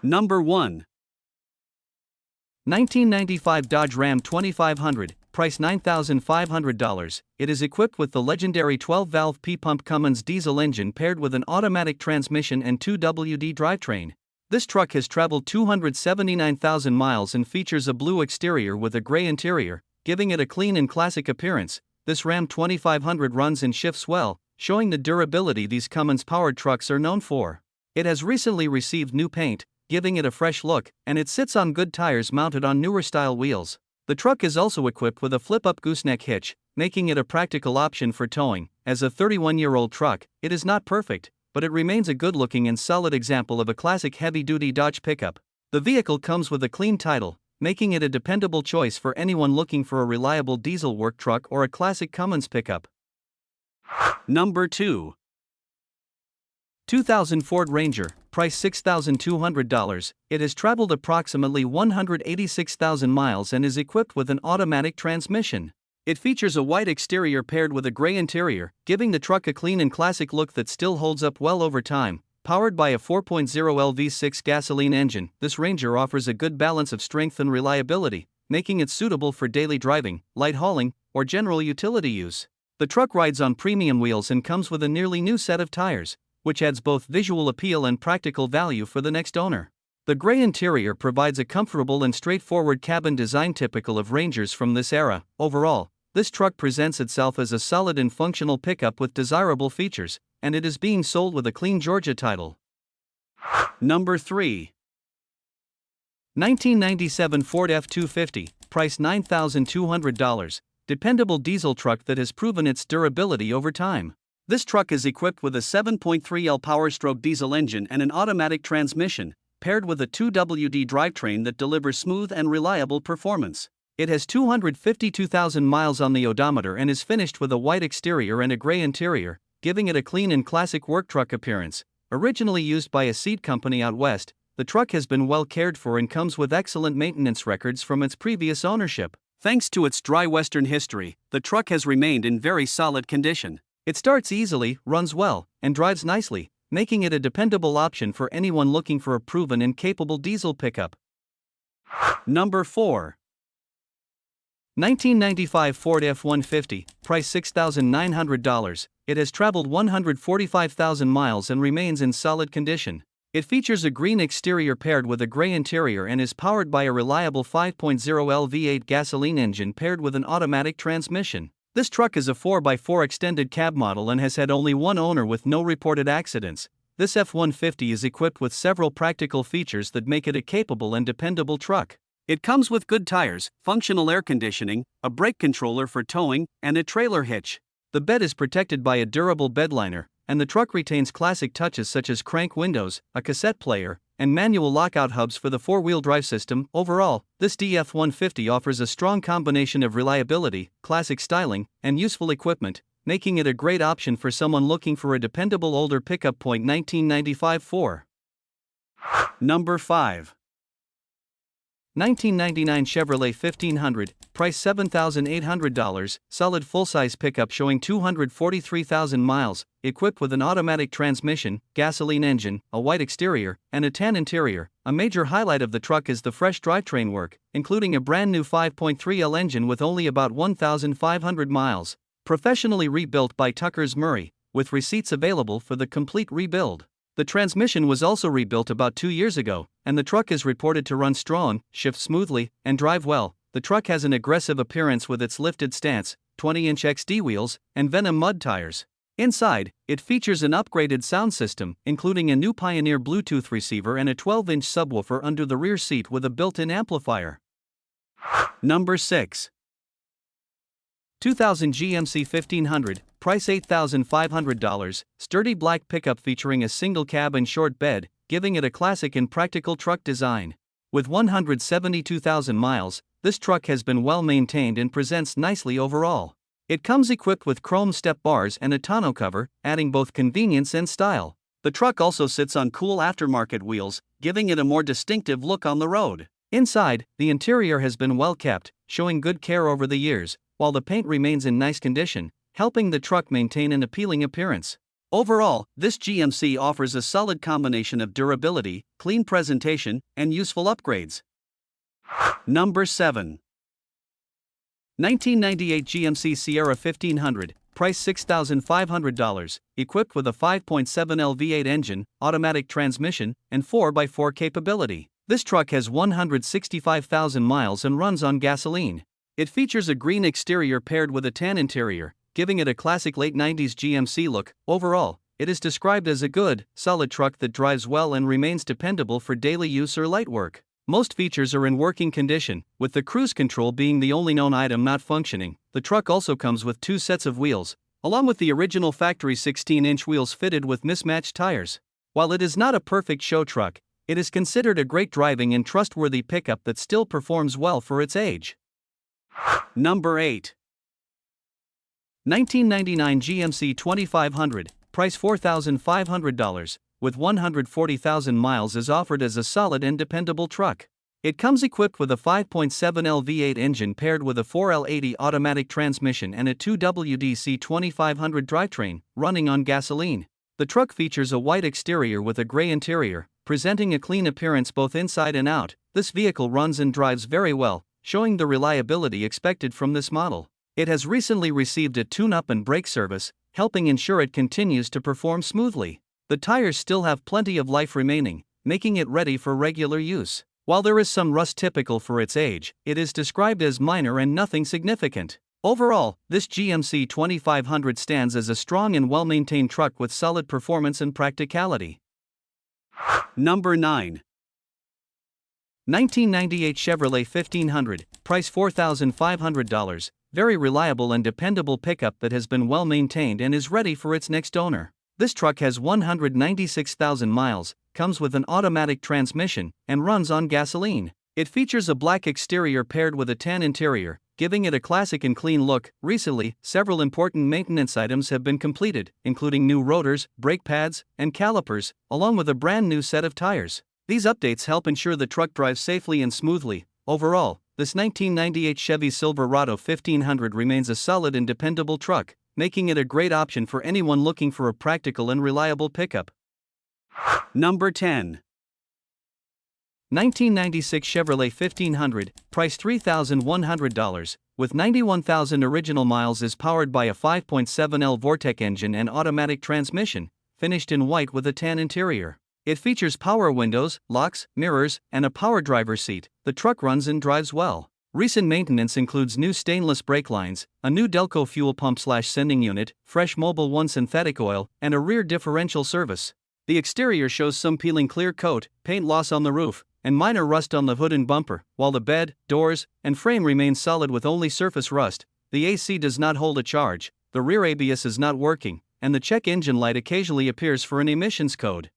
Number 1. 1995 Dodge Ram 2500, price $9,500. It is equipped with the legendary 12-valve P-pump Cummins diesel engine paired with an automatic transmission and 2WD drivetrain. This truck has traveled 279,000 miles and features a blue exterior with a gray interior, giving it a clean and classic appearance. This Ram 2500 runs and shifts well, showing the durability these Cummins-powered trucks are known for. It has recently received new paint, giving it a fresh look, and it sits on good tires mounted on newer style wheels. The truck is also equipped with a flip-up gooseneck hitch, making it a practical option for towing. As a 31-year-old truck, it is not perfect, but it remains a good-looking and solid example of a classic heavy-duty Dodge pickup. The vehicle comes with a clean title, making it a dependable choice for anyone looking for a reliable diesel work truck or a classic Cummins pickup. Number 2. 2000 Ford Ranger, price $6,200. It has traveled approximately 186,000 miles and is equipped with an automatic transmission. It features a white exterior paired with a gray interior, giving the truck a clean and classic look that still holds up well over time. Powered by a 4.0L V6 gasoline engine, this Ranger offers a good balance of strength and reliability, making it suitable for daily driving, light hauling, or general utility use. The truck rides on premium wheels and comes with a nearly new set of tires, which adds both visual appeal and practical value for the next owner. The gray interior provides a comfortable and straightforward cabin design typical of Rangers from this era. Overall, this truck presents itself as a solid and functional pickup with desirable features, and it is being sold with a clean Georgia title. Number 3. 1997 Ford F25, price $9,200. Dependable diesel truck that has proven its durability over time. This truck is equipped with a 7.3L Power-Stroke diesel engine and an automatic transmission, paired with a 2WD drivetrain that delivers smooth and reliable performance. It has 252,000 miles on the odometer and is finished with a white exterior and a gray interior, giving it a clean and classic work truck appearance. Originally used by a seed company out west, the truck has been well cared for and comes with excellent maintenance records from its previous ownership. Thanks to its dry western history, the truck has remained in very solid condition. It starts easily, runs well, and drives nicely, making it a dependable option for anyone looking for a proven and capable diesel pickup. Number 4. 1995 Ford F-150, price $6,900. It has traveled 145,000 miles and remains in solid condition. It features a green exterior paired with a gray interior and is powered by a reliable 5.0L V8 gasoline engine paired with an automatic transmission. This truck is a 4x4 extended cab model and has had only one owner with no reported accidents. This F-150 is equipped with several practical features that make it a capable and dependable truck. It comes with good tires, functional air conditioning, a brake controller for towing, and a trailer hitch. The bed is protected by a durable bedliner, and the truck retains classic touches such as crank windows, a cassette player, and manual lockout hubs for the four-wheel drive system. Overall, this F-150 offers a strong combination of reliability, classic styling, and useful equipment, making it a great option for someone looking for a dependable older pickup. 1995 Ford. Number 5. 1999 Chevrolet 1500, price $7,800, solid full-size pickup showing 243,000 miles, equipped with an automatic transmission, gasoline engine, a white exterior, and a tan interior. A major highlight of the truck is the fresh drivetrain work, including a brand new 5.3L engine with only about 1,500 miles, professionally rebuilt by Tucker's Murray, with receipts available for the complete rebuild. The transmission was also rebuilt about 2 years ago, and the truck is reported to run strong, shift smoothly, and drive well. The truck has an aggressive appearance with its lifted stance, 20-inch XD wheels, and Venom mud tires. Inside, it features an upgraded sound system, including a new Pioneer Bluetooth receiver and a 12-inch subwoofer under the rear seat with a built-in amplifier. Number 6. 2000 GMC 1500, price $8,500, sturdy black pickup featuring a single cab and short bed, giving it a classic and practical truck design. With 172,000 miles, this truck has been well maintained and presents nicely overall. It comes equipped with chrome step bars and a tonneau cover, adding both convenience and style. The truck also sits on cool aftermarket wheels, giving it a more distinctive look on the road. Inside, the interior has been well kept, showing good care over the years, while the paint remains in nice condition, helping the truck maintain an appealing appearance. Overall, this GMC offers a solid combination of durability, clean presentation, and useful upgrades. Number 7. 1998 GMC Sierra 1500, price $6,500, equipped with a 5.7L V8 engine, automatic transmission, and 4x4 capability. This truck has 165,000 miles and runs on gasoline. It features a green exterior paired with a tan interior, giving it a classic late 90s GMC look. Overall, it is described as a good, solid truck that drives well and remains dependable for daily use or light work. Most features are in working condition, with the cruise control being the only known item not functioning. The truck also comes with 2 sets of wheels, along with the original factory 16-inch wheels fitted with mismatched tires. While it is not a perfect show truck, it is considered a great driving and trustworthy pickup that still performs well for its age. Number 8. 1999 GMC 2500, price $4,500, with 140,000 miles is offered as a solid and dependable truck. It comes equipped with a 5.7L V8 engine paired with a 4L80 automatic transmission and a 2WD C2500 drivetrain, running on gasoline. The truck features a white exterior with a gray interior, presenting a clean appearance both inside and out. This vehicle runs and drives very well, showing the reliability expected from this model. It has recently received a tune-up and brake service, helping ensure it continues to perform smoothly. The tires still have plenty of life remaining, making it ready for regular use. While there is some rust typical for its age, it is described as minor and nothing significant. Overall, this GMC 2500 stands as a strong and well-maintained truck with solid performance and practicality. Number 9. 1998 Chevrolet 1500, price $4,500, very reliable and dependable pickup that has been well maintained and is ready for its next owner. This truck has 196,000 miles, comes with an automatic transmission, and runs on gasoline. It features a black exterior paired with a tan interior, giving it a classic and clean look. Recently, several important maintenance items have been completed, including new rotors, brake pads, and calipers, along with a brand new set of tires. These updates help ensure the truck drives safely and smoothly. Overall, this 1998 Chevy Silverado 1500 remains a solid and dependable truck, making it a great option for anyone looking for a practical and reliable pickup. Number 10. 1996 Chevrolet 1500, price $3,100, with 91,000 original miles is powered by a 5.7L Vortec engine and automatic transmission, finished in white with a tan interior. It features power windows, locks, mirrors, and a power driver's seat. The truck runs and drives well. Recent maintenance includes new stainless brake lines, a new Delco fuel pump/sending unit, fresh Mobil 1 synthetic oil, and a rear differential service. The exterior shows some peeling clear coat, paint loss on the roof, and minor rust on the hood and bumper, while the bed, doors, and frame remain solid with only surface rust. The AC does not hold a charge, the rear ABS is not working, and the check engine light occasionally appears for an emissions code.